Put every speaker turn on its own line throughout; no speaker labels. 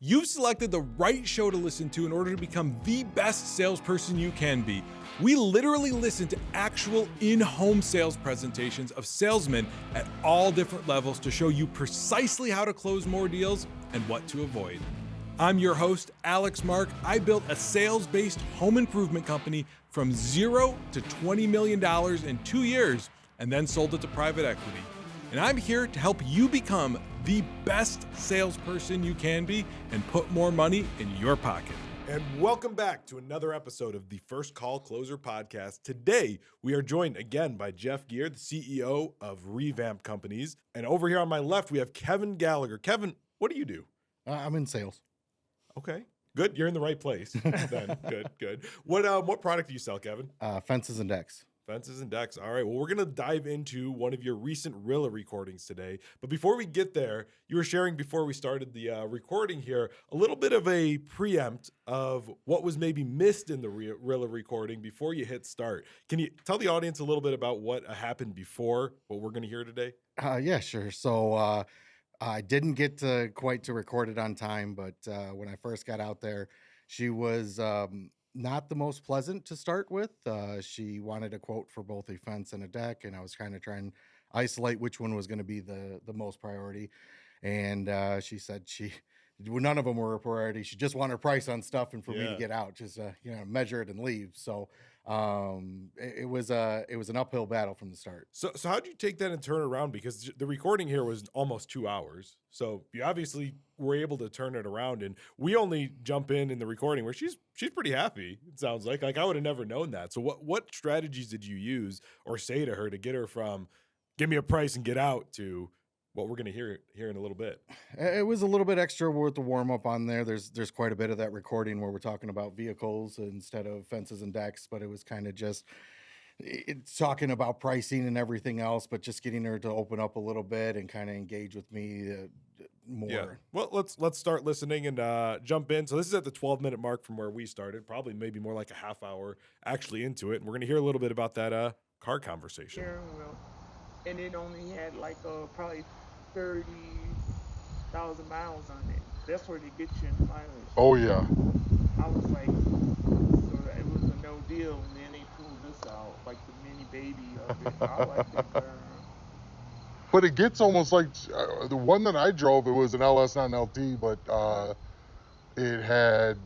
You've selected the right show to listen to in order to become the best salesperson you can be. We literally listen to actual in-home sales presentations of salesmen at all different levels to show you precisely how to close more deals and what to avoid. I'm your host, Alex Mark. I built a sales-based home improvement company from $0 to $20 million in 2 years and then sold it to private equity. And I'm here to help you become the best salesperson you can be and put more money in your pocket. And welcome back to another episode of the First Call Closer podcast. Today, we are joined again by Jeff Gear, the CEO of Revamp Companies. And over here on my left, we have Kevin Gallagher. Kevin, what do you do?
I'm in sales.
Okay, good. You're in the right place then. Good. What product do you sell, Kevin?
Fences and decks.
Fences and decks. All right. Well, we're going to dive into one of your recent Rilla recordings today. But before we get there, you were sharing before we started the recording here a little bit of a preempt of what was maybe missed in the Rilla recording before you hit start. Can you tell the audience a little bit about what happened before what we're going to hear today?
Yeah, sure. So I didn't get quite to record it on time, but when I first got out there, she was not the most pleasant to start with. She wanted a quote for both a fence and a deck, and I was kind of trying to isolate which one was going to be the most priority. And she said none of them were a priority. She just wanted a price on stuff and for me to get out, just measure it and leave. So it was an uphill battle from the start.
So how'd you take that and turn it around? Because the recording here was almost 2 hours. So you obviously were able to turn it around, and we only jump in the recording where she's pretty happy. It sounds like I would have never known that. So what strategies did you use or say to her to get her from give me a price and get out to what we're going to hear in a little bit?
It was a little bit extra with the warm up on there. There's quite a bit of that recording where we're talking about vehicles instead of fences and decks, but it was kind of just it's talking about pricing and everything else, but just getting her to open up a little bit and kind of engage with me more.
Yeah. Well, let's start listening and jump in. So this is at the 12-minute mark from where we started, probably maybe more like a half hour actually into it. And we're going to hear a little bit about that car conversation.
And it only had like probably 30,000 miles on it. That's where they get you in mileage.
Oh yeah.
I was like, so it was a no deal, and then they pulled this out, like the mini baby of it. I like that car.
But it gets almost like the one that I drove. It was an LS, not an LT, but it had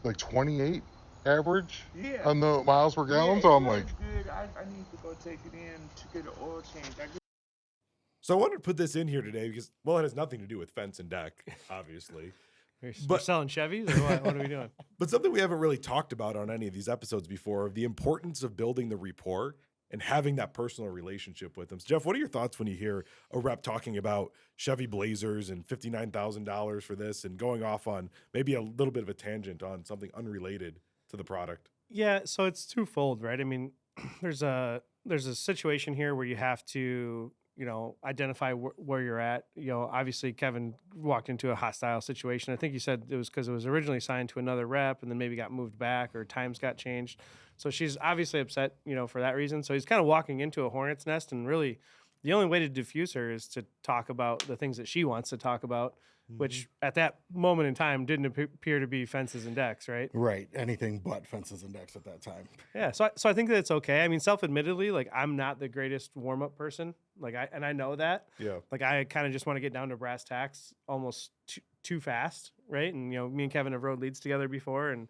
like 28 average on the miles per gallon. So I'm like,
good. I need to go take it in to get an oil change.
So I wanted to put this in here today because, well, it has nothing to do with fence and deck, obviously.
We're selling Chevys, or what are we doing?
But something we haven't really talked about on any of these episodes before, the importance of building the rapport and having that personal relationship with them. So Jeff, what are your thoughts when you hear a rep talking about Chevy Blazers and $59,000 for this and going off on maybe a little bit of a tangent on something unrelated to the product?
Yeah, so it's twofold, right? I mean, there's a situation here where you have to identify where you're at. Obviously Kevin walked into a hostile situation. I think you said it was because it was originally signed to another rep and then maybe got moved back or times got changed. So she's obviously upset, for that reason. So he's kind of walking into a hornet's nest, and really the only way to diffuse her is to talk about the things that she wants to talk about, which at that moment in time didn't appear to be fences and decks, right?
Right. Anything but fences and decks at that time.
Yeah. So I think that it's okay. I mean, self-admittedly, like I'm not the greatest warm-up person. I know that.
Yeah. Like
I kind of just want to get down to brass tacks almost too fast, right? And me and Kevin have rode leads together before, and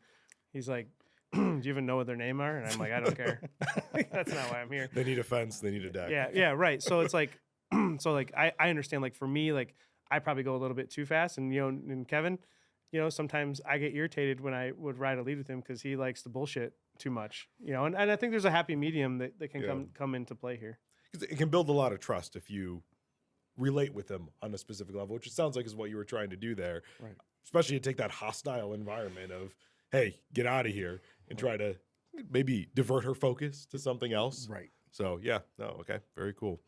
he's like, do you even know what their name are? And I'm like, I don't care. That's not why I'm here.
They need a fence. They need a deck.
Yeah. Right. So it's like, I understand, like for me, like I probably go a little bit too fast, and and Kevin, sometimes I get irritated when I would ride a lead with him because he likes to bullshit too much, and I think there's a happy medium that can come into play here.
Because it can build a lot of trust if you relate with them on a specific level, which it sounds like is what you were trying to do there.
Right.
Especially to take that hostile environment of, hey, get out of here, and try to maybe divert her focus to something else.
Right.
So okay, very cool.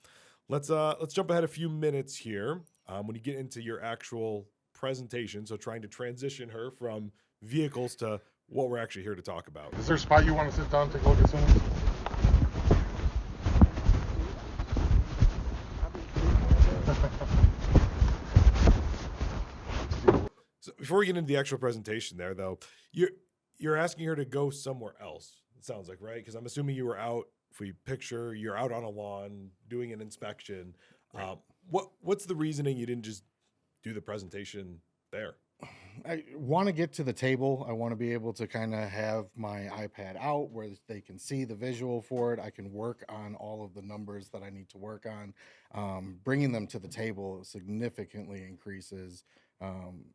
Let's jump ahead a few minutes here. When you get into your actual presentation, so trying to transition her from vehicles to what we're actually here to talk about.
is there a spot you want to sit down, take a look at something?
So before we get into the actual presentation there, though, you're asking her to go somewhere else. It sounds like, right? Because I'm assuming you were out. If we picture, you're out on a lawn doing an inspection.
Right.
What's the reasoning you didn't just do the presentation there?
I want to get to the table. I want to be able to kind of have my iPad out where they can see the visual for it. I can work on all of the numbers that I need to work on. Bringing them to the table significantly increases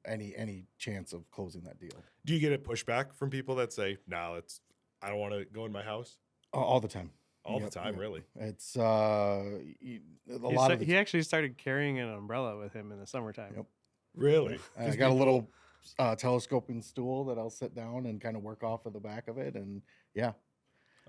any chance of closing that deal.
Do you get a pushback from people that say, "No, I don't want to go in my house"?
All the time.
All the time, really.
It's a lot of
he actually started carrying an umbrella with him in the summertime.
Yep.
Really?
I got a little telescoping stool that I'll sit down and kind of work off of the back of it, and yeah.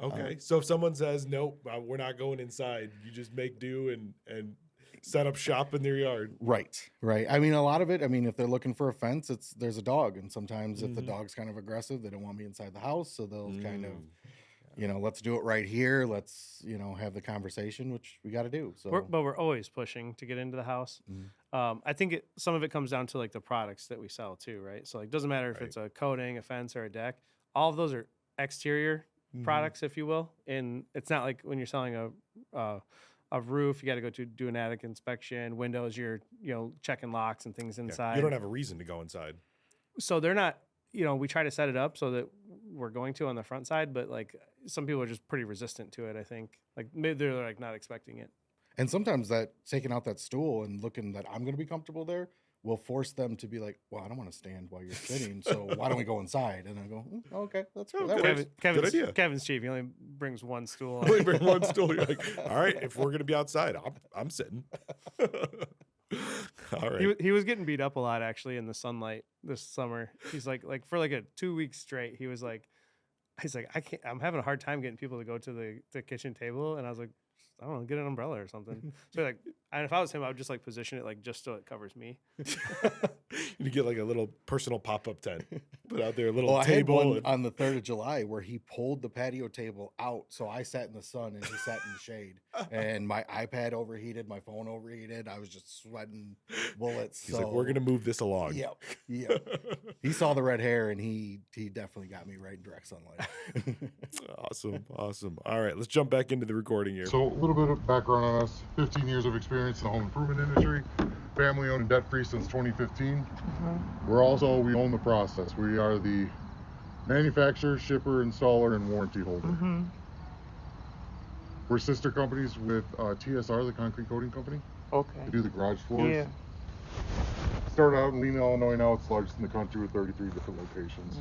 Okay, so if someone says, "Nope, we're not going inside," you just make do and set up shop in their yard.
Right. I mean, a lot of it, if they're looking for a fence, there's a dog, and sometimes if the dog's kind of aggressive, they don't want me inside the house, so they'll kind of, let's do it right here. Let's, have the conversation, which we got to do. So,
but we're always pushing to get into the house. I think some of it comes down to like the products that we sell too, right? So like, doesn't matter if it's a coating, a fence, or a deck. All of those are exterior products, if you will. And it's not like when you're selling a roof, you got to go to do an attic inspection. Windows, you're checking locks and things inside.
You don't have a reason to go inside.
So they're not. We try to set it up so that we're going to on the front side, but like some people are just pretty resistant to it. I think like maybe they're like not expecting it.
And sometimes that taking out that stool and looking that I'm going to be comfortable there will force them to be like, well, I don't want to stand while you're sitting, so why don't we go inside? And I go, okay, that's good. That works.
Kevin's cheap. He only brings one stool.
Only bring one stool. You're like, all right, if we're gonna be outside, I'm sitting. All right.
He was getting beat up a lot actually in the sunlight this summer. He's like for like a 2 weeks straight. He's like, I'm having a hard time getting people to go to the kitchen table, and I was like, I don't know, get an umbrella or something. So like, and if I was him, I would just like position it like just so it covers me.
You
get like a little personal pop-up tent, put out there a little
I had
table.
one on the 3rd of July where he pulled the patio table out, so I sat in the sun and he sat in the shade. And my iPad overheated, my phone overheated. I was just sweating bullets.
He's like, we're gonna move this along.
Yep. He saw the red hair and he definitely got me right in direct sunlight.
Awesome. All right, let's jump back into the recording here.
So a little bit of background on us: 15 years of experience in the home improvement industry, family owned and debt free since 2015. We own the process. We are the manufacturer, shipper, installer, and warranty holder. We're sister companies with TSR, the concrete coating company.
Okay.
We do the garage floors.
Yeah.
Started out in Lena, Illinois. Now it's largest in the country with 33 different locations.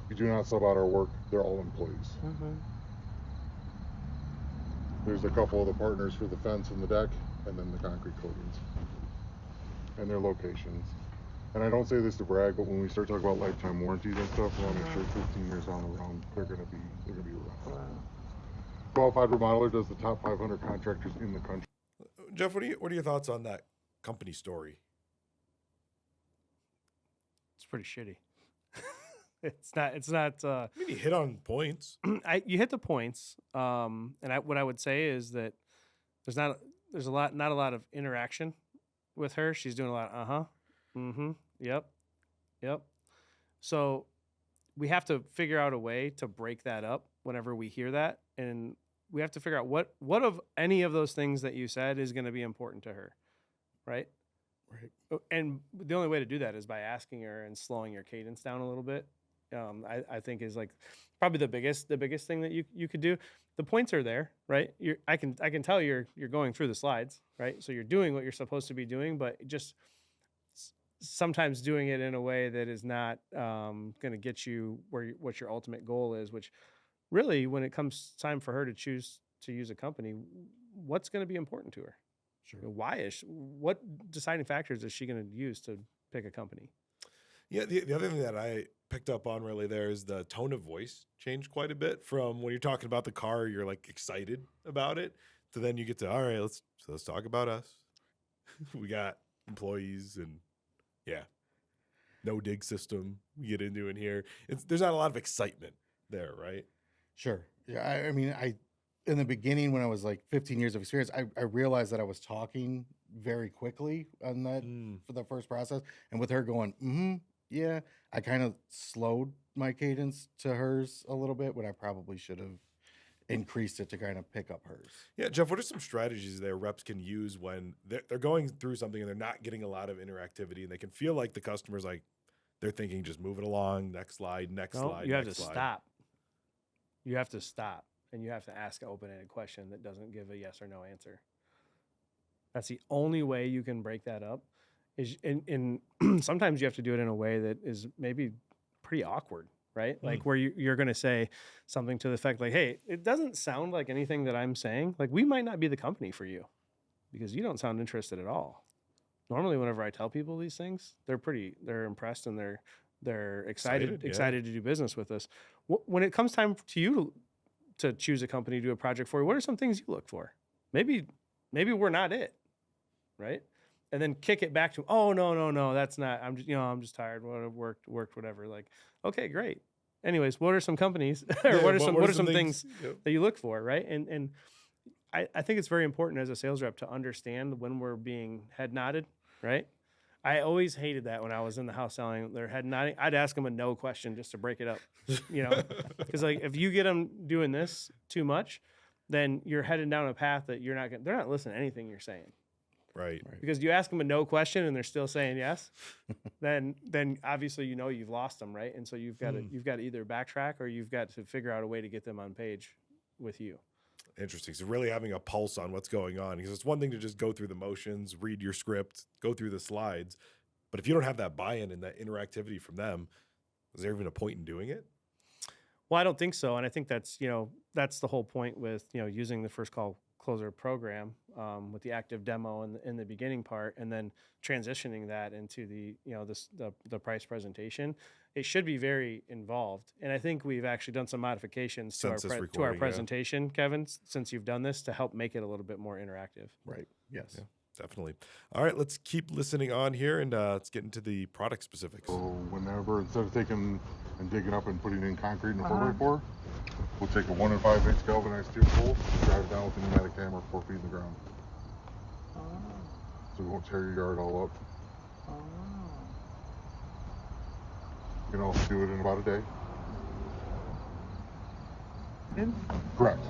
We do not sub out our work. They're all employees. There's a couple of the partners for the fence and the deck, and then the concrete coatings and their locations. And I don't say this to brag, but when we start talking about lifetime warranties and stuff, we want to make sure 15 years down the road they're gonna be around. Qualified Remodeler does the top 500 contractors in the country.
Jeff, what are your thoughts on that company story?
It's pretty shitty. It's not.
You hit on points.
You hit the points. What I would say is that not a lot of interaction with her. She's doing a lot. Yep. So we have to figure out a way to break that up whenever we hear that, and we have to figure out what of any of those things that you said is going to be important to her, right? Right. And the only way to do that is by asking her and slowing your cadence down a little bit. I think is like probably the biggest thing that you could do. The points are there, right? I can tell you're going through the slides, right? So you're doing what you're supposed to be doing, but just sometimes doing it in a way that is not going to get you what your ultimate goal is. Which really, when it comes time for her to choose to use a company, what's going to be important to her?
Sure.
What deciding factors is she going to use to pick a company?
Yeah, the other thing that I picked up on really there is the tone of voice changed quite a bit from when you're talking about the car, you're like excited about it, to then you get to, all right, let's talk about us. We got employees and no dig system we get into in here. There's not a lot of excitement there, right?
Sure. Yeah. I mean, in the beginning, when I was like 15 years of experience, I realized that I was talking very quickly on that for the first process. And with her going, yeah, I kind of slowed my cadence to hers a little bit when I probably should have increased it to kind of pick up hers.
Yeah, Jeff, what are some strategies that reps can use when they're going through something and they're not getting a lot of interactivity and they can feel like the customer's like, they're thinking just move it along, next slide, next slide.
You have to
slide.
stop. You have to stop, and you have to ask an open-ended question that doesn't give a yes or no answer. That's the only way you can break that up. Is in sometimes you have to do it in a way that is maybe pretty awkward, right? Like where you're going to say something to the effect like, "Hey, it doesn't sound like anything that I'm saying. Like we might not be the company for you because you don't sound interested at all." Normally, whenever I tell people these things, they're impressed and they're excited to do business with us. When it comes time to you to choose a company to do a project for you, what are some things you look for? Maybe we're not it, right? And then kick it back to, oh no, that's not. I'm just tired. Worked, whatever. Like, okay, great. Anyways, what are some companies or what are some things that you look for, right? And I think it's very important as a sales rep to understand when we're being head nodded, right? I always hated that when I was in the house selling their head nodding. I'd ask them a no question just to break it up, because like if you get them doing this too much, then you're heading down a path that they're not listening to anything you're saying.
Right.
Because you ask them a no question and they're still saying yes, then obviously you've lost them, right? And so you've got to either backtrack or you've got to figure out a way to get them on page with you.
Interesting. So really having a pulse on what's going on, because it's one thing to just go through the motions, read your script, go through the slides, but if you don't have that buy-in and that interactivity from them, is there even a point in doing it?
Well, I don't think so, and I think that's the whole point with using the first call closer program with the active demo in the beginning part, and then transitioning that into the price presentation. It should be very involved, and I think we've actually done some modifications to our presentation, Kevin, since you've done this to help make it a little bit more interactive.
Right. Yes.
Yeah, definitely. All right, let's keep listening on here, and let's get into the product specifics.
So whenever, instead of taking and digging up and putting in concrete in a 4x4, we'll take a 1 5/8 galvanized steel pole, drive it down with a pneumatic hammer 4 feet in the ground. So we won't tear your yard all up. You can also do it in about a day. Correct.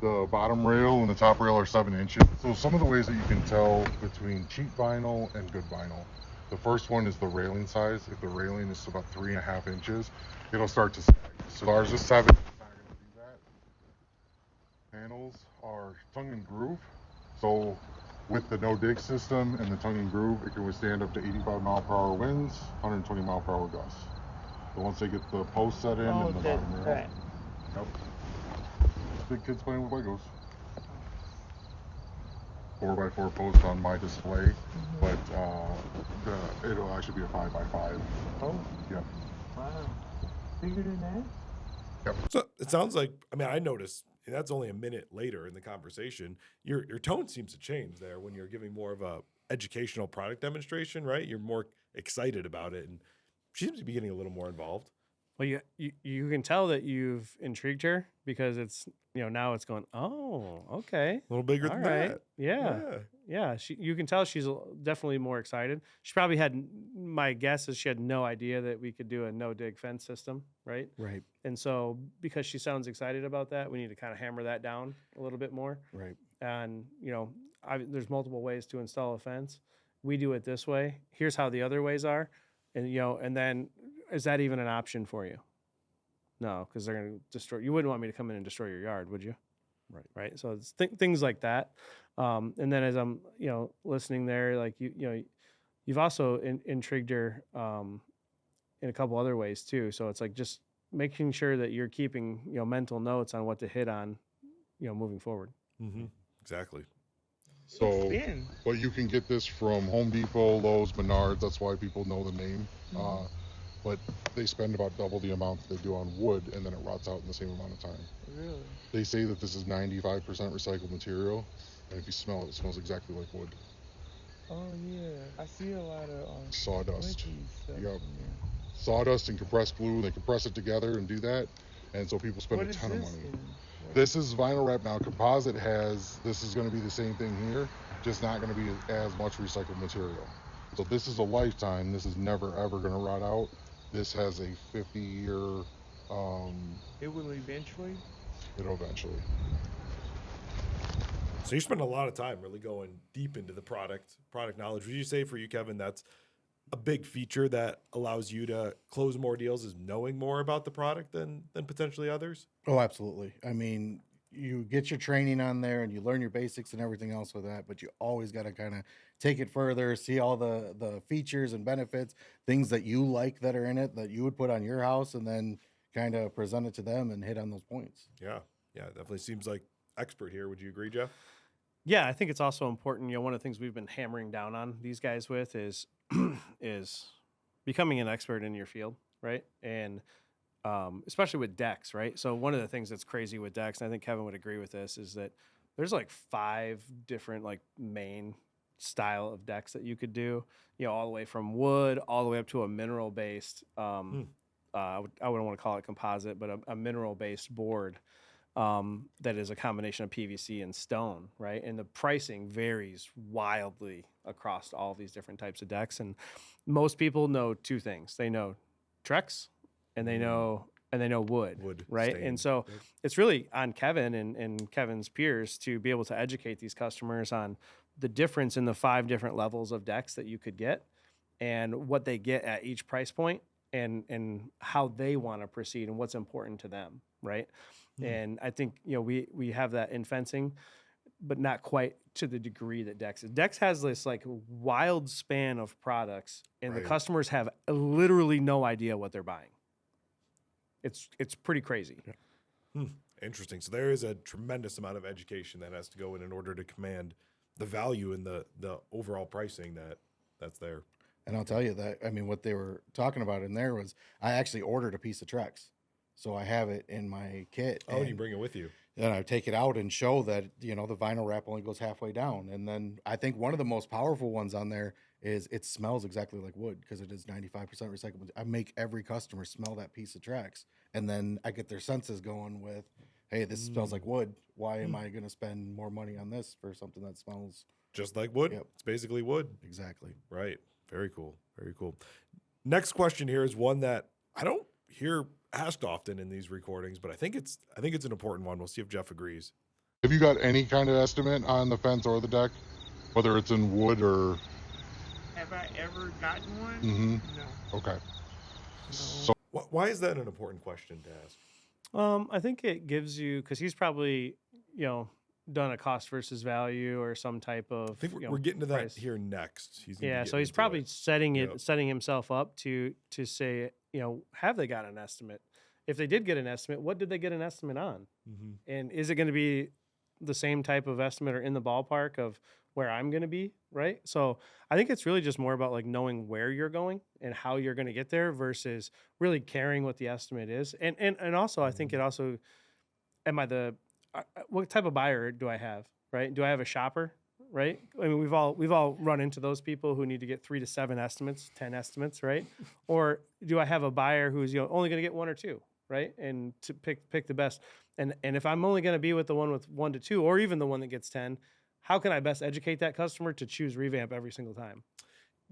The bottom rail and the top rail are 7 inches. So some of the ways that you can tell between cheap vinyl and good vinyl. The first one is the railing size. If the railing is about 3.5 inches, it'll start to sag. So ours is 7. It's not going to do that. Panels are tongue and groove. So with the no dig system and the tongue and groove, it can withstand up to 85 mile per hour winds, 120 mile per hour gusts. So once they get the post set in and the bottom rail.
Right.
Yep. Big kids playing with Legos. 4x4 post on my display, but it'll actually be a 5x5.
Oh.
Yep.
Wow. Bigger than that?
Yep.
So it sounds like, I noticed, and that's only a minute later in the conversation, your tone seems to change there when you're giving more of a educational product demonstration, right? You're more excited about it, and she seems to be getting a little more involved.
Well, you can tell that you've intrigued her because it's now it's going, oh, okay,
A little bigger than that.
Yeah. You can tell she's definitely more excited. She probably my guess is she had no idea that we could do a no dig fence system, right?
Right.
And so because she sounds excited about that, we need to kind of hammer that down a little bit more.
Right.
And there's multiple ways to install a fence. We do it this way. Here's how the other ways are, and then. Is that even an option for you? No, because they're going to destroy. You wouldn't want me to come in and destroy your yard, would you? Right. So it's things like that. And then as I'm, listening there, like you've also intrigued her in a couple other ways too. So it's like just making sure that you're keeping mental notes on what to hit on, moving forward.
Mm-hmm. Exactly.
So, but you can get this from Home Depot, Lowe's, Menards. That's why people know the name. But they spend about double the amount that they do on wood, and then it rots out in the same amount of time.
Really?
They say that this is 95% recycled material, and if you smell it, it smells exactly like wood.
Oh yeah, I see a lot of
sawdust.
stuff
Yep. sawdust and compressed glue. They compress it together and do that, and so people spend
What
a
is
ton of
this
money.
then?
This is vinyl wrap. Now composite this is going to be the same thing here, just not going to be as much recycled material. So this is a lifetime. This is never ever going to rot out. This has a 50-year.
It will eventually.
It'll eventually.
So you spend a lot of time really going deep into the product knowledge. Would you say for you, Kevin, that's a big feature that allows you to close more deals, is knowing more about the product than potentially others?
Oh, absolutely. I mean, you get your training on there and you learn your basics and everything else with that, but you always got to kind of take it further, see all the features and benefits, things that you like that are in it that you would put on your house, and then kind of present it to them and hit on those points.
Yeah, it definitely seems like expert here. Would you agree, Jeff?
Yeah, I think it's also important. One of the things we've been hammering down on these guys with is is becoming an expert in your field, right? And especially with decks, right? So one of the things that's crazy with decks, and I think Kevin would agree with this, is that there's like 5 different like main style of decks that you could do. All the way from wood all the way up to a mineral based. I wouldn't want to call it composite, but a mineral based board. That is a combination of PVC and stone, right? And the pricing varies wildly across all of these different types of decks. And most people know 2 things. They know Trex and they know wood, right?
stain.
And so it's really on Kevin and Kevin's peers to be able to educate these customers on the difference in the 5 different levels of decks that you could get and what they get at each price point and how they want to proceed and what's important to them, right? And I think, we have that in fencing, but not quite to the degree that Dex is. Dex has this like wild span of products, and the customers have literally no idea what they're buying. It's pretty crazy.
Interesting. So there is a tremendous amount of education that has to go in order to command the value and the overall pricing that's there.
And I'll tell you that, I mean, what they were talking about in there was I actually ordered a piece of Trex. So I have it in my kit.
Oh, and you bring it with you.
Then I take it out and show that, the vinyl wrap only goes halfway down. And then I think one of the most powerful ones on there is it smells exactly like wood because it is 95% recyclable. I make every customer smell that piece of Trex. And then I get their senses going with, hey, this smells like wood. Why am I going to spend more money on this for something that smells
just like wood?
Yep.
It's basically wood.
Exactly.
Right. Very cool. Very cool. Next question here is one that I don't hear asked often in these recordings, but I think it's an important one. We'll see if Jeff agrees.
Have you got any kind of estimate on the fence or the deck, whether it's in wood or?
Have I ever gotten one?
Mm-hmm.
No.
Okay.
No.
So
Why is that an important question to ask?
I think it gives you, because he's probably, done a cost versus value or some type of.
I think we're getting to that
price.
here next.
So he's probably setting himself up to say, have they got an estimate? If they did get an estimate, what did they get an estimate on?
Mm-hmm.
And is it going to be the same type of estimate or in the ballpark of where I'm going to be, right? So I think it's really just more about like knowing where you're going and how you're going to get there versus really caring what the estimate is. And also, I think it also, what type of buyer do I have, right? Do I have a shopper, right? I mean, we've all run into those people who need to get 3 to 7 estimates, 10 estimates, right? Or do I have a buyer who's only going to get 1 or 2, right? And to pick the best. And if I'm only going to be with the one with 1 to 2, or even the one that gets 10, how can I best educate that customer to choose Revamp every single time?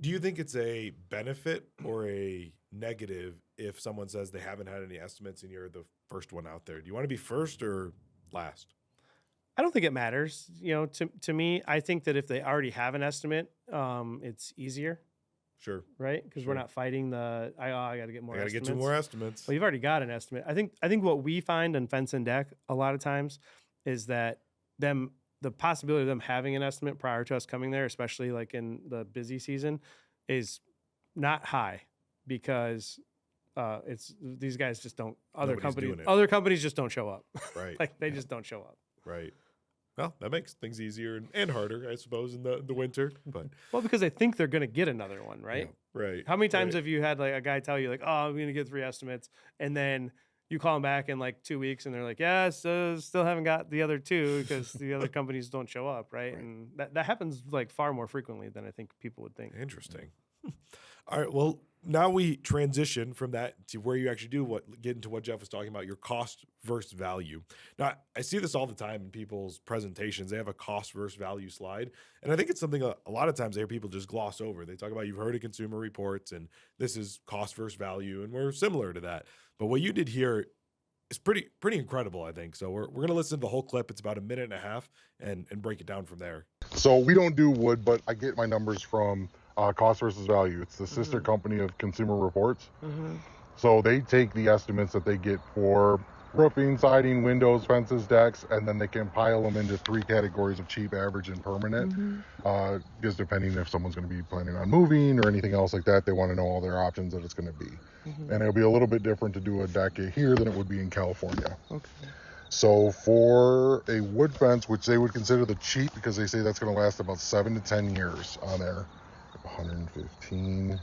Do you think it's a benefit or a negative if someone says they haven't had any estimates and you're the first one out there? Do you want to be first or last?
I don't think it matters. To me, I think that if they already have an estimate, it's easier.
Sure.
Right? Because we're not fighting I got to get more estimates.
I got to get 2 more estimates.
Well, you've already got an estimate. I think what we find in Fence and Deck a lot of times is that the possibility of them having an estimate prior to us coming there, especially like in the busy season, is not high because it's these guys just don't. Other companies just don't show up.
Right.
Like they just don't show up.
Right. Well, that makes things easier and harder, I suppose, in the winter. But
because they think they're going to get another one, right?
Yeah, right.
How many times have you had like a guy tell you like, "Oh, I'm going to get 3 estimates," and then you call them back in like 2 weeks, and they're like, "Yeah, so still haven't got the other 2 because the other companies don't show up," right? And that happens like far more frequently than I think people would think.
Interesting. All right. Well, now we transition from that to where you actually get into what Jeff was talking about, your cost versus value. Now, I see this all the time in people's presentations. They have a cost versus value slide. And I think it's something a lot of times people just gloss over. They talk about, you've heard of Consumer Reports, and this is cost versus value, and we're similar to that. But what you did here is pretty incredible, I think. So we're going to listen to the whole clip. It's about 1.5 minutes and break it down from there.
So we don't do wood, but I get my numbers from Cost versus Value. It's the sister company of Consumer Reports. So they take the estimates that they get for roofing, siding, windows, fences, decks, and then they compile them into 3 categories of cheap, average, and permanent. Because depending if someone's going to be planning on moving or anything else like that, they want to know all their options that it's going to be. And it'll be a little bit different to do a deck here than it would be in California. So for a wood fence, which they would consider the cheap, because they say that's going to last about 7 to 10 years on there, 115,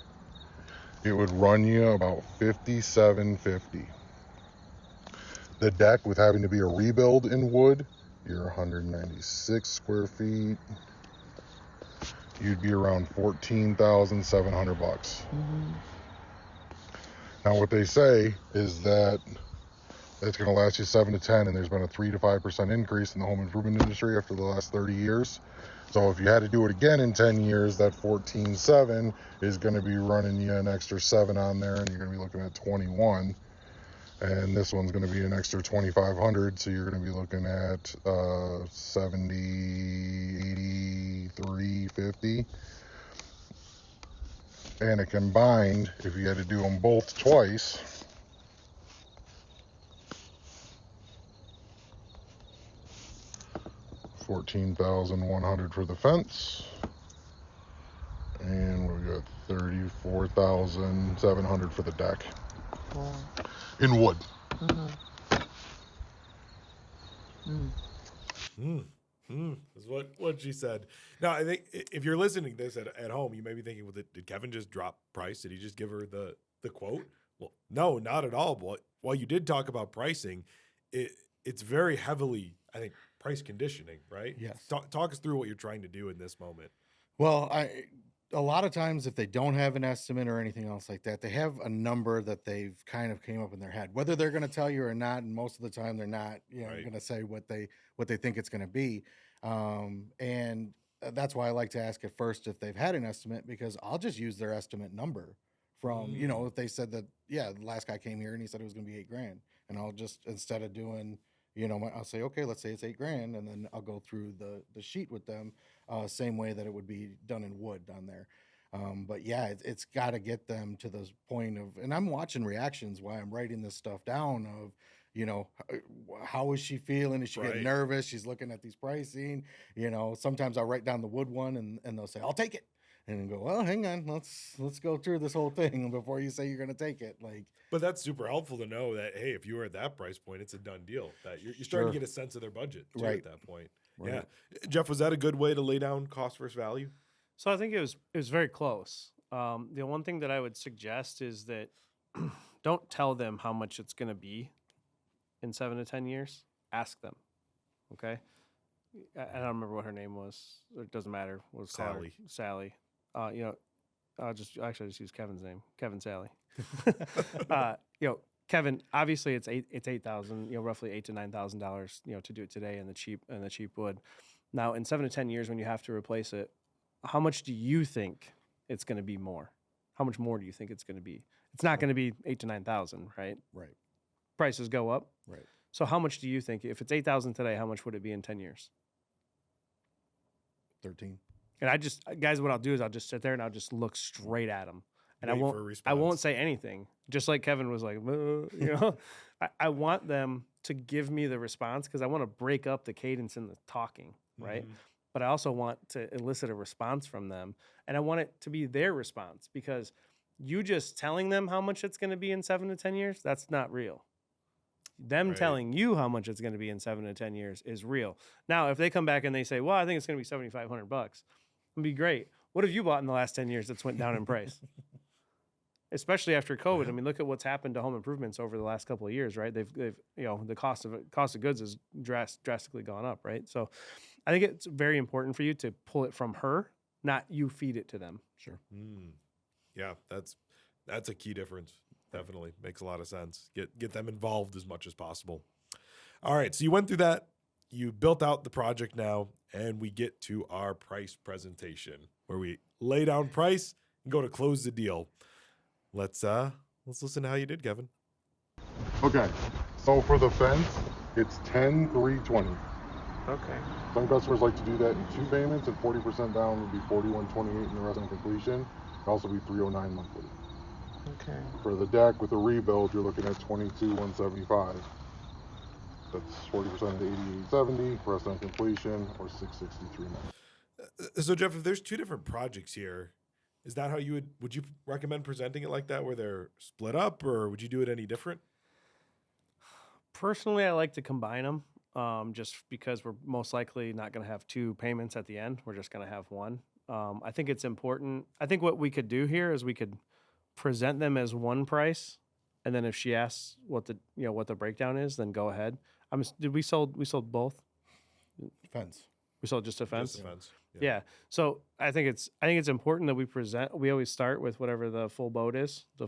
it would run you about $57.50. The deck, with having to be a rebuild in wood, you're 196 square feet. You'd be around $14,700. Now, what they say is that it's going to last you 7 to 10, and there's been a 3 to 5% increase in the home improvement industry after the last 30 years. So if you had to do it again in 10 years, that 14.7 is going to be running you an extra 7 on there, and you're going to be looking at 21. And this one's going to be an extra 2,500, so you're going to be looking at 70, 83, 50. And a combined, if you had to do them both twice, $14,100 for the fence, and we got $34,700 for the deck. In wood.
Is what she said. Now, I think if you're listening to this at home, you may be thinking, well, did Kevin just drop price? Did he just give her the quote? Well, no, not at all. But while you did talk about pricing, it's very heavily, I think, price conditioning, right?
Yes.
Talk us through what you're trying to do in this moment.
Well, a lot of times if they don't have an estimate or anything else like that, they have a number that they've kind of came up in their head, whether they're going to tell you or not. And most of the time they're not, going to say what they think it's going to be. And that's why I like to ask at first if they've had an estimate, because I'll just use their estimate number from, if they said that, the last guy came here and he said it was going to be $8,000, and I'll just, instead of doing, I'll say, okay, let's say it's $8,000, and then I'll go through the sheet with them, same way that it would be done in wood on there. But yeah, it's got to get them to the point of, and I'm watching reactions while I'm writing this stuff down of, how is she feeling? Is she getting nervous? She's looking at these pricing, sometimes I'll write down the wood one and they'll say, I'll take it. And then go, well, hang on, let's go through this whole thing before you say you're going to take it.
But that's super helpful to know that, hey, if you were at that price point, it's a done deal. That you're starting to get a sense of their budget too, at that point. Right. Yeah, Jeff, was that a good way to lay down cost versus value?
So I think it was very close. The one thing that I would suggest is that don't tell them how much it's going to be in 7 to 10 years. Ask them. Okay. I don't remember what her name was. It doesn't matter. What was
Sally.
Sally. I'll just use Kevin's name. Kevin Sally. Kevin, obviously it's $8,000, roughly $8,000 to $9,000, to do it today in the cheap wood. Now in 7 to 10 years, when you have to replace it, how much do you think it's going to be more? How much more do you think it's going to be? It's not going to be $8,000 to $9,000, right?
Right.
Prices go up.
Right.
So how much do you think, if it's $8,000 today, how much would it be in 10 years?
13.
And guys, what I'll do is I'll just sit there and I'll just look straight at them. And
Wait
I won't say anything. Just like Kevin was like, I want them to give me the response, because I want to break up the cadence in the talking, right? But I also want to elicit a response from them, and I want it to be their response, because you just telling them how much it's going to be in 7 to 10 years, that's not real. Them telling you how much it's going to be in 7 to 10 years is real. Now, if they come back and they say, well, I think it's going to be $7,500, it'd be great. What have you bought in the last 10 years that's went down in price? Especially after COVID. I mean, look at what's happened to home improvements over the last couple of years, right? They've the cost of goods has drastically gone up, right? So I think it's very important for you to pull it from her, not you feed it to them.
Sure.
Yeah, that's That's a key difference. Definitely makes a lot of sense. Get them involved as much as possible. All right, so you went through that. You built out the project now, and we get to our price presentation where we lay down price and go to close the deal. Let's listen to how you did, Kevin.
Okay, so for the fence, it's 10,320.
Okay.
Some customers like to do that in 2 payments, and 40% down would be 4128, and the rest on completion. It'd also be 309 monthly.
Okay.
For the deck with the rebuild, you're looking at 22,175. That's 40% of the 8870, rest on completion, or 663 months.
So Jeff, if there's 2 different projects here, is that how you would you recommend presenting it like that, where they're split up, or would you do it any different?
Personally, I like to combine them, just because we're most likely not going to have 2 payments at the end. We're just going to have one. I think it's important. I think what we could do here is we could present them as one price, and then if she asks what the breakdown is, then go ahead. We sold both?
Fence.
We sold just a fence?
Just a fence.
Yeah. So I think it's important that we always start with whatever the full boat is, the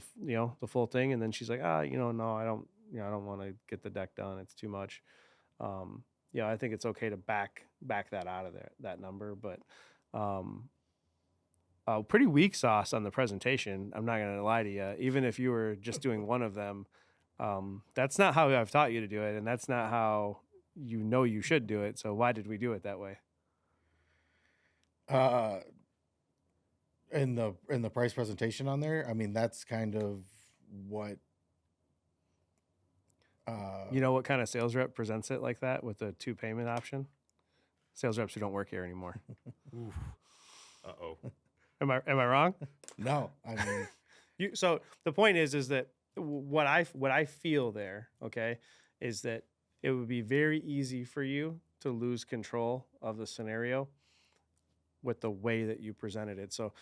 full thing. And then she's like, no, I don't want to get the deck done. It's too much. I think it's okay to back that out of there, that number, but, pretty weak sauce on the presentation. I'm not going to lie to you. Even if you were just doing one of them, that's not how I've taught you to do it. And that's not how you should do it. So why did we do it that way?
In the price presentation on there, I mean, that's kind of what
what kind of sales rep presents it like that with a 2 payment option? Sales reps who don't work here anymore.
Uh-oh.
Am I wrong?
No, I mean,
So the point is that what I feel there, okay, is that it would be very easy for you to lose control of the scenario with the way that you presented it. So,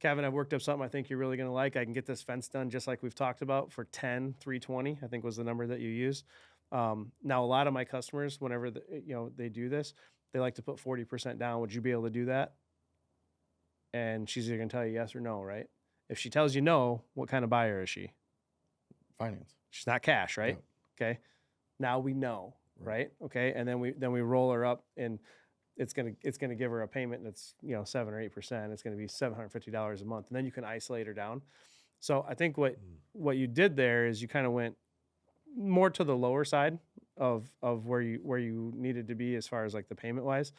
Kevin, I've worked up something I think you're really going to like. I can get this fence done just like we've talked about for 10,320, I think was the number that you used. Now, a lot of my customers, whenever they do this, they like to put 40% down. Would you be able to do that? And she's either going to tell you yes or no, right? If she tells you no, what kind of buyer is she?
finance.
She's not cash, right?
No.
Okay. Now we know, right? Okay. And then we roll her up, and it's gonna give her a payment that's 7 or 8%. It's gonna be $750 a month, and then you can isolate her down. So I think what you did there is you kind of went more to the lower side of where you needed to be as far as like the payment wise,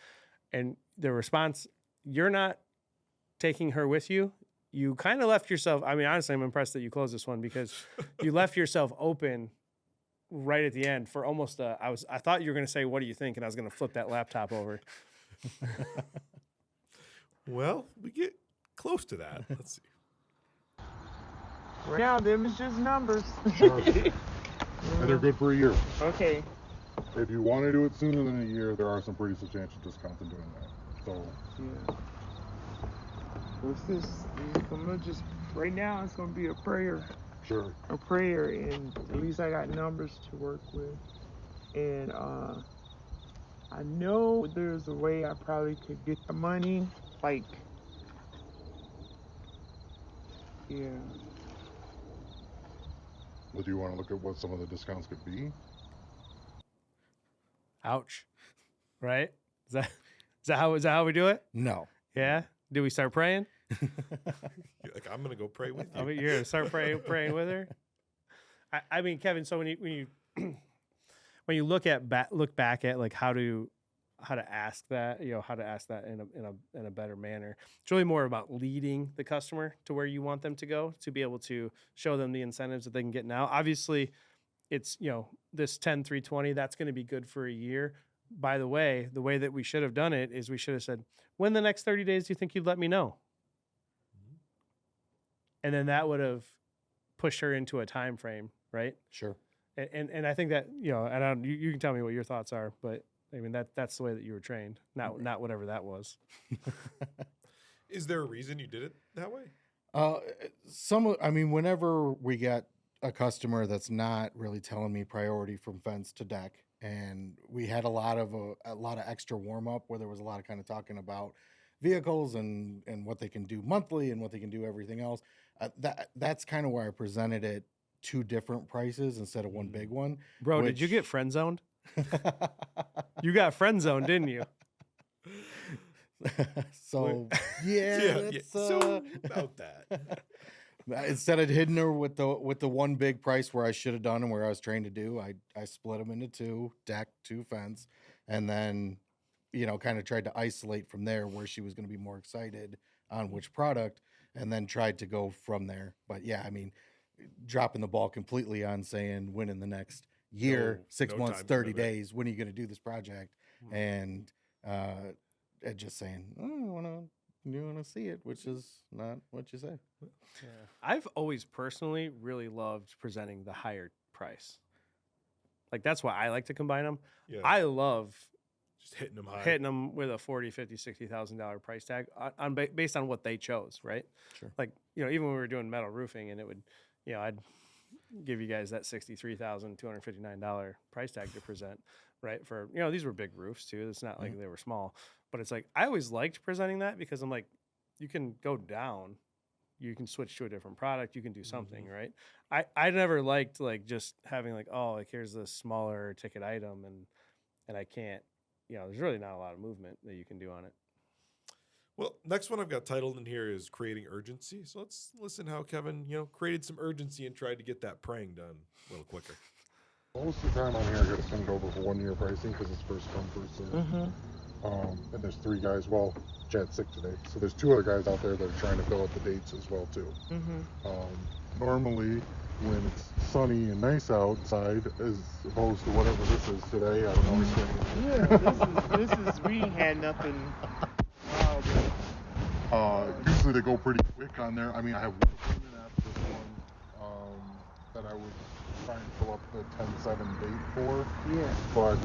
and the response, you're not taking her with you. You kind of left yourself. I mean, honestly, I'm impressed that you closed this one because you left yourself open right at the end for almost I thought you were going to say, "What do you think?" And I was going to flip that laptop over.
Well, we get close to that. Let's see.
Right now, them is just numbers.
And they're good for a year.
Okay.
If you want to do it sooner than a year, there are some pretty substantial discounts in doing that. So
Yeah. What's this? I'm gonna just right now. It's gonna be a prayer.
sure.
A prayer, and at least I got numbers to work with, and I know there's a way I probably could get the money, like, yeah.
Well, do you want to look at what some of the discounts could be?
Ouch. Right? Is that how we do it?
No.
Yeah. Do we start praying?
You're like, I'm gonna go pray with you.
I mean, you're gonna start praying with her. I mean, Kevin. So when you when you look back at like how to ask that, how to ask that in a better manner, it's really more about leading the customer to where you want them to go to be able to show them the incentives that they can get now. Obviously, it's this 10,320. That's going to be good for a year. By the way that we should have done it is we should have said, when the next 30 days do you think you'd let me know? And then that would have pushed her into a time frame, right?
Sure.
And I think that and you can tell me what your thoughts are, but I mean that's the way that you were trained, not whatever that was.
Is there a reason you did it that way?
Whenever we get a customer that's not really telling me priority from fence to deck, and we had a lot of extra warm up where there was a lot of kind of talking about vehicles and what they can do monthly and what they can do everything else. that's kind of where I presented it 2 different prices instead of one big one.
Bro, did you get friend zoned? You got friend zoned, didn't you?
So yeah,
So about that.
instead of hitting her with the one big price where I should have done and where I was trained to do, I split them into 2, deck, 2 fence, and then kind of tried to isolate from there where she was going to be more excited on which product, and then tried to go from there. But yeah, I mean, dropping the ball completely on saying when in the next year, 6 months,
time
30
commitment.
days, when are you going to do this project? And just saying, oh, you want to see it, which is not what you say.
Yeah. I've always personally really loved presenting the higher price. Like, that's why I like to combine them.
Yeah.
I love
Just hitting them high.
hitting them with a $40,000, $50,000, $60,000 price tag based on what they chose, right?
Sure.
Like, even when we were doing metal roofing, and it would, I'd give you guys that $63,259 price tag to present, right? For, these were big roofs too. It's not like they were small, but it's like, I always liked presenting that because I'm like, you can go down, you can switch to a different product, you can do something, right? I never liked like just having like, oh, like here's this smaller ticket item and I can't, there's really not a lot of movement that you can do on it.
Well, next one I've got titled in here is creating urgency. So let's listen how Kevin, created some urgency and tried to get that praying done a little quicker.
Most of the time on here, I got to send it over for 1 year pricing because it's first come, first served. And there's 3 guys. Well, Chad's sick today, so there's 2 other guys out there that are trying to fill out the dates as well too. Normally, when it's sunny and nice outside, as opposed to whatever this is today, I don't know.
This is we had nothing.
Usually they go pretty quick on there. I mean, I have one payment after this one that I would try and fill up the 10-7 date for.
Yeah.
But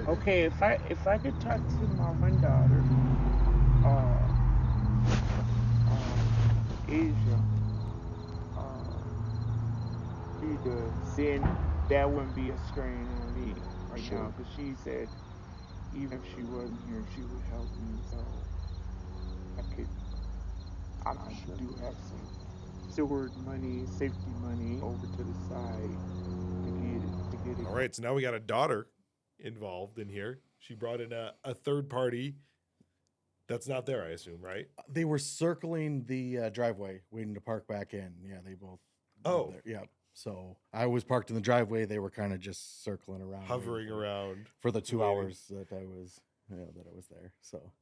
Okay, if I could talk to my one daughter, Asia, then that wouldn't be a strain on me right now, because she said even if she wasn't here, she would help me, so I do have some steward money, safety money over to the side to get it.
All right, so now we got a daughter involved in here. She brought in a third party that's not there, I assume, right?
They were circling the driveway, waiting to park back in. Yeah, they both.
Oh.
There. Yeah. So I was parked in the driveway. They were kind of just circling around,
Hovering around
for the 2
waiting.
hours that I was, that I was there.
So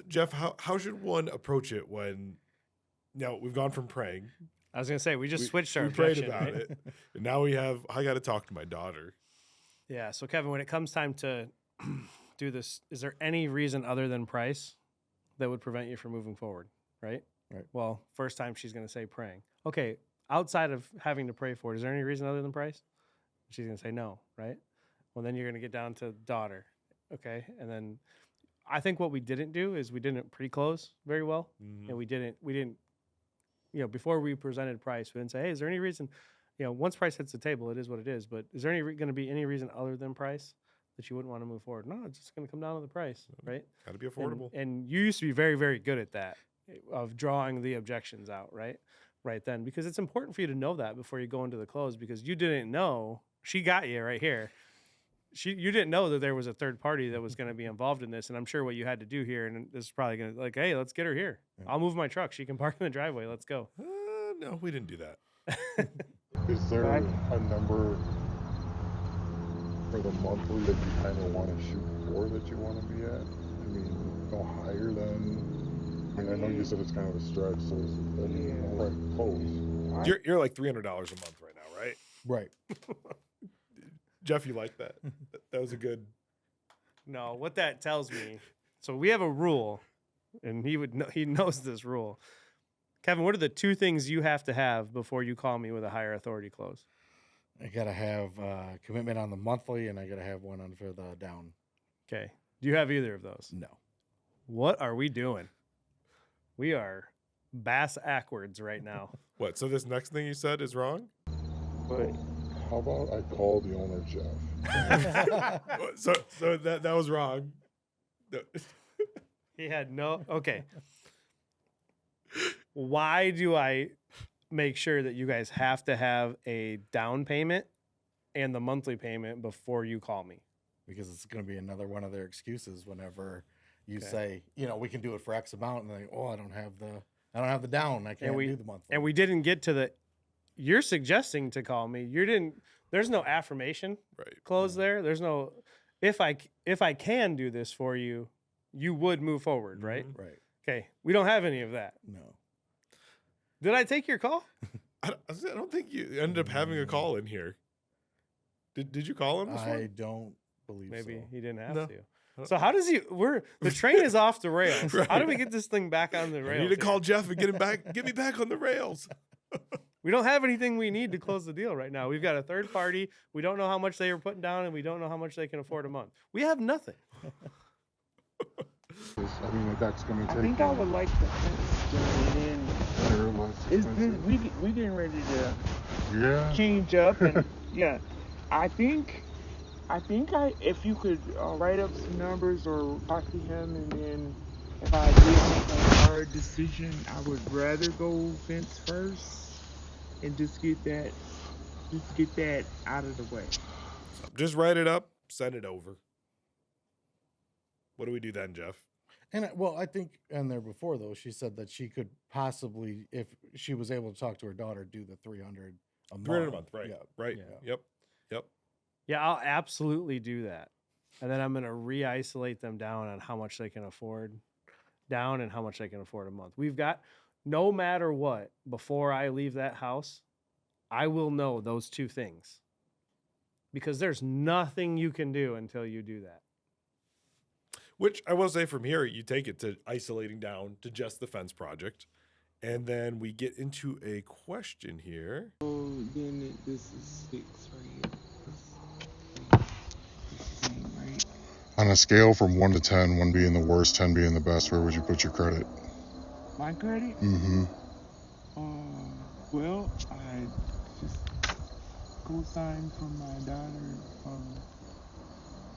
Jeff, how should one approach it when now we've gone from praying?
I was gonna say we just switched our
we prayed
objection,
about
right?
it, and now I got to talk to my daughter.
Yeah. So Kevin, when it comes time to do this, is there any reason other than price that would prevent you from moving forward? Right.
Right.
Well, first time she's gonna say praying. Okay. Outside of having to pray for it, is there any reason other than price? She's gonna say no. Right. Well, then you're gonna get down to daughter. Okay. And then I think what we didn't do is we didn't pre-close very well, and we didn't, before we presented price, we didn't say, hey, is there any reason, once price hits the table, it is what it is. But is there going to be any reason other than price that you wouldn't want to move forward? No, it's just going to come down to the price, right?
Got to be affordable.
And you used to be very, very good at that, of drawing the objections out, right then, because it's important for you to know that before you go into the close, because you didn't know, she got you right here. You didn't know that there was a third party that was going to be involved in this, and I'm sure what you had to do here, and this is probably going to hey, let's get her here. Yeah. I'll move my truck. She can park in the driveway. Let's go.
No, we didn't do that.
Is there a number for the monthly that you kind of want to shoot for that you want to be at? I mean, no higher than. I mean, I know you said it's kind of a stretch, so right close.
You're like $300 a month right now, right?
Right.
Jeff, you like that? That was a good.
No, what that tells me. So we have a rule, and he knows this rule. Kevin, what are the 2 things you have to have before you call me with a higher authority close?
I got to have commitment on the monthly, and I got to have one on for the down.
Okay. Do you have either of those?
No.
What are we doing? We are bass backwards right now.
What? So this next thing you said is wrong?
But
how about I call the owner, Jeff?
so that was wrong.
He had no. Okay. why do I make sure that you guys have to have a down payment and the monthly payment before you call me?
Because it's going to be another one of their excuses whenever you
Okay.
say, you know, we can do it for X amount, and they, oh, I don't have the down. I can't do the monthly.
And we didn't get to the. You're suggesting to call me. You didn't. There's no affirmation
Right.
clause there. There's no. If I can do this for you, you would move forward, right?
Mhm.
Right.
Okay. We don't have any of that.
No.
Did I take your call?
I don't think you ended up having a call in here. Did you call him this
I
one?
don't believe
Maybe
so.
he didn't have
No.
to. So how does he? The train is off the rails.
Right.
How do we get this thing back on the
I
rails?
need to
here?
call Jeff and get him back. Get me back on the rails.
We don't have anything we need to close the deal right now. We've got a third party. We don't know how much they are putting down, and we don't know how much they can afford a month. We have nothing.
I mean, if that's going to
I
take
think I would like the fence done, and
better or less
it's
expensive.
we getting ready to
Yeah.
change up, and yeah, I think if you could write up some numbers or talk to him, and then if I did make a hard decision, I would rather go fence first and just get that out of the way.
Just write it up, send it over. What do we do then, Jeff?
And well, I think in there before though, she said that she could possibly, if she was able to talk to her daughter, do the 300 a month.
300 a month, right?
Yeah.
Right.
Yeah.
Yep.
Yeah, I'll absolutely do that. And then I'm going to re-isolate them down on how much they can afford down and how much they can afford a month. We've got, no matter what, before I leave that house, I will know those two things. Because there's nothing you can do until you do that.
Which I will say from here, you take it to isolating down to just the fence project. And then we get into a question here.
So then this is 6 right here. This same, right?
On a scale from 1 to 10, 1 being the worst, 10 being the best, where would you put your credit?
My credit?
Mm-hmm.
Well, I just co-signed from my daughter.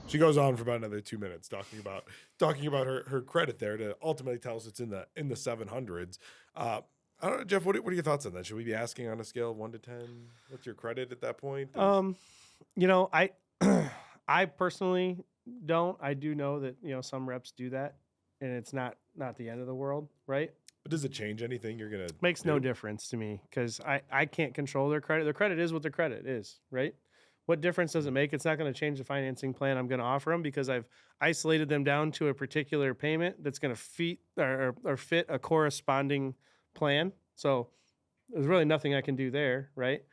She goes on for about another 2 minutes talking about her credit there to ultimately tell us it's in the 700s. I don't know, Jeff. What are your thoughts on that? Should we be asking on a scale of 1 to 10? What's your credit at that point?
You know, I personally don't. I do know that, you know, some reps do that, and it's not the end of the world, right?
But does it change anything you're gonna?
Makes no
do?
difference to me because I can't control their credit. Their credit is what their credit is, right? What difference does it make? It's not going to change the financing plan I'm going to offer them because I've isolated them down to a particular payment that's going to fit a corresponding plan. So there's really nothing I can do there, right?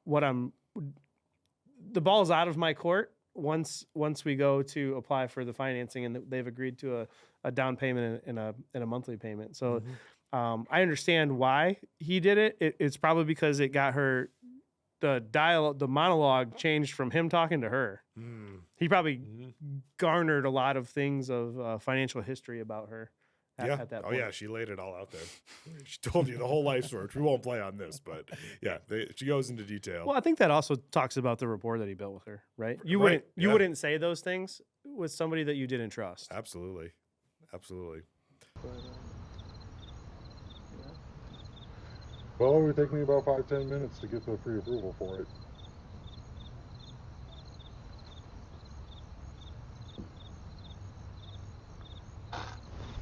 The ball's out of my court once we go to apply for the financing and they've agreed to a down payment and a monthly payment. So I understand why he did it. It's probably because it got her. The monologue changed from him talking to her. He probably garnered a lot of things of financial history about her at that point.
Oh yeah, she laid it all out there. She told you the whole life story, which we won't play on this, but yeah, she goes into detail.
Well, I think that also talks about the rapport that he built with her, right? You
Right,
wouldn't say those things with somebody that you didn't trust.
Absolutely.
But,
Well, it would take me about 5-10 minutes to get the pre-approval for it.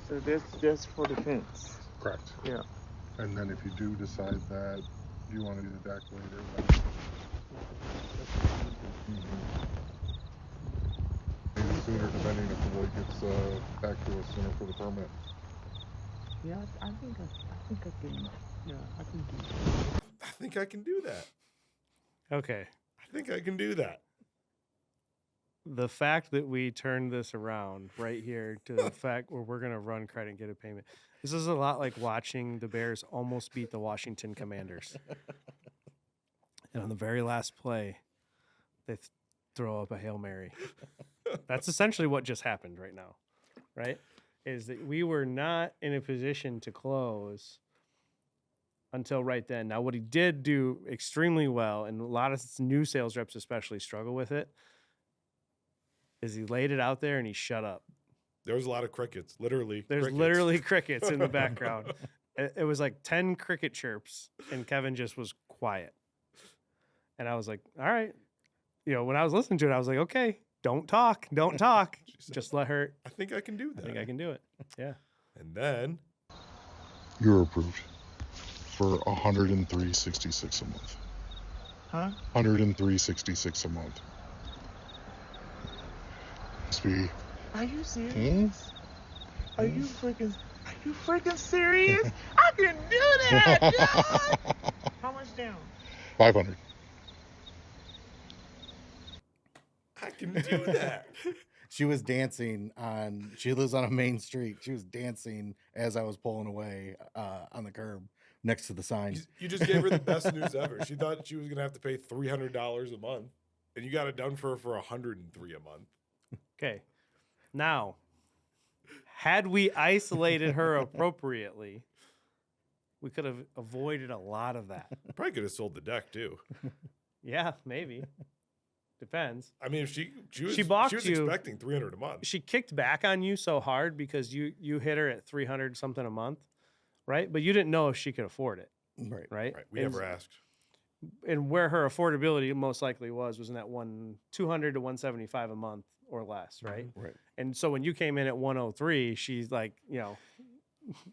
so that's for the fence.
Correct.
Yeah.
And then if you do decide that you want to do the deck later, then maybe sooner, depending if the lake gets back to us sooner for the permit.
Yeah, I think I can. Yeah, I can do that.
I think I can do that.
Okay.
I think I can do that.
The fact that we turned this around right here to the fact where we're going to run credit and get a payment. This is a lot like watching the Bears almost beat the Washington Commanders. And on the very last play, they throw up a Hail Mary. That's essentially what just happened right now, right? Is that we were not in a position to close until right then. Now, what he did do extremely well, and a lot of new sales reps especially struggle with it, is he laid it out there and he shut up.
There was a lot of crickets, literally.
There's
crickets.
literally crickets in the background. It was like 10 cricket chirps, and Kevin just was quiet. And I was like, all right. When I was listening to it, I was like, okay, don't talk. Just let her.
I think I can do that.
I think I can do it. Yeah.
And then
You're approved for $103.66 a month.
Huh?
$103.66 a month. Must be.
Are you serious? Are you freaking serious? I can do that, God! How much down?
500.
I can do that.
She was dancing she lives on a main street. She was dancing as I was pulling away on the curb next to the sign.
You just gave her the best news ever. She thought she was going to have to pay $300 a month, and you got it done for her for $103 a month.
Okay. Now, had we isolated her appropriately, we could have avoided a lot of that.
Probably could have sold the deck too.
Yeah, maybe. Depends.
I mean, if she
balked
was
you.
expecting $300 a month.
She kicked back on you so hard because you hit her at 300 something a month, right? But you didn't know if she could afford it,
Right.
right?
Right. We never asked.
And where her affordability most likely was in that 200 to 175 a month or less, right?
Right.
And so when you came in at 103, she's like,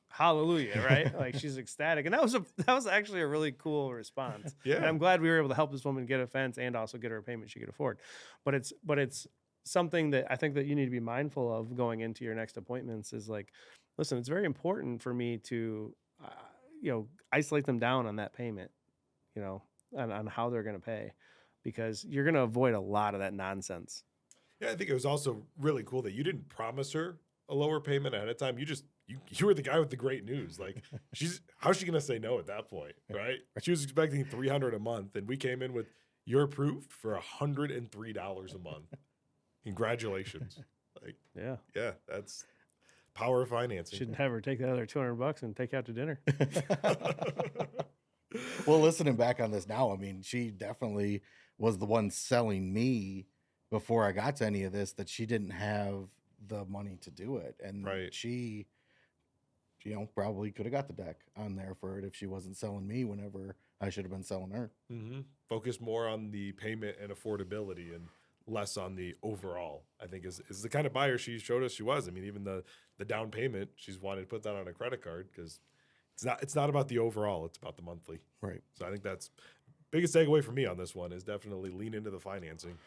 hallelujah, right? Like she's ecstatic. And that was actually a really cool response.
Yeah.
And I'm glad we were able to help this woman get a fence and also get her a payment she could afford. But it's something that I think that you need to be mindful of going into your next appointments is like, listen, it's very important for me to, isolate them down on that payment, on how they're going to pay, because you're going to avoid a lot of that nonsense.
Yeah, I think it was also really cool that you didn't promise her a lower payment ahead of time. You were the guy with the great news. Like, how's she gonna say no at that point, right? She was expecting $300 a month, and we came in with you're approved for $103 a month. Congratulations! Like, yeah, that's power of financing.
Shouldn't have her take that other $200 and take you out to dinner.
Well, listening back on this now, I mean, she definitely was the one selling me before I got to any of this that she didn't have the money to do it. And
Right.
she, probably could have got the deck on there for it if she wasn't selling me whenever I should have been selling her.
Mm-hmm. Focus more on the payment and affordability and less on the overall, I think is the kind of buyer she showed us she was. I mean, even the down payment, she's wanted to put that on a credit card because it's not about the overall, it's about the monthly.
Right.
So I think that's biggest takeaway for me on this one is definitely lean into the financing.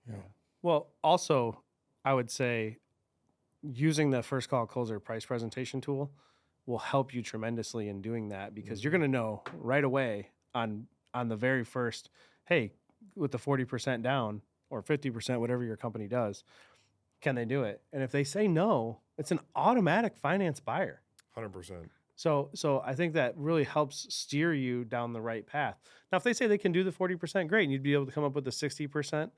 Yeah.
Well, also, I would say using the first call closer price presentation tool will help you tremendously in doing that because you're going to know right away on the very first, hey, with the 40% down or 50%, whatever your company does, can they do it? And if they say no, it's an automatic finance buyer.
100%.
So I think that really helps steer you down the right path. Now, if they say they can do the 40%, great. And you'd be able to come up with the 60%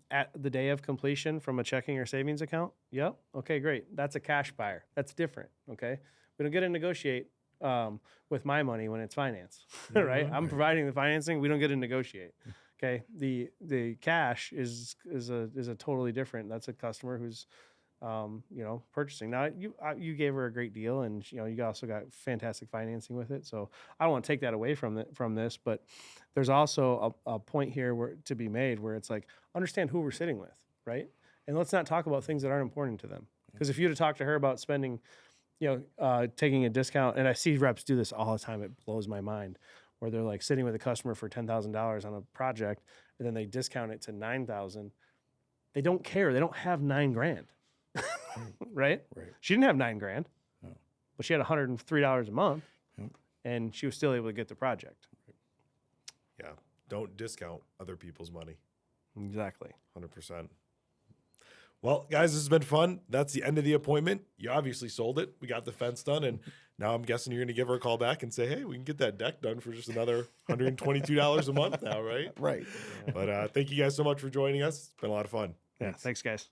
at the day of completion from a checking or savings account. Yep. Okay, great. That's a cash buyer. That's different. Okay. We don't get to negotiate with my money when it's finance, right? I'm providing the financing. We don't get to negotiate. Okay. The cash is a totally different. That's a customer who's purchasing. Now you gave her a great deal, and you also got fantastic financing with it. So I don't want to take that away from this, but there's also a point here to be made where it's like understand who we're sitting with, right? And let's not talk about things that aren't important to them. Because if you had to talk to her about spending, taking a discount, and I see reps do this all the time, it blows my mind, where they're like sitting with a customer for $10,000 on a project, and then they discount it to $9,000. They don't care. They don't have $9,000. Right? She didn't have $9,000, but she had $103 a month, and she was still able to get the project.
Yeah. Don't discount other people's money.
Exactly.
100%. Well, guys, this has been fun. That's the end of the appointment. You obviously sold it. We got the fence done, and now I'm guessing you're going to give her a call back and say, hey, we can get that deck done for just another $122 a month now, right?
Right.
But thank you guys so much for joining us. It's been a lot of fun.
Yeah. Thanks, guys.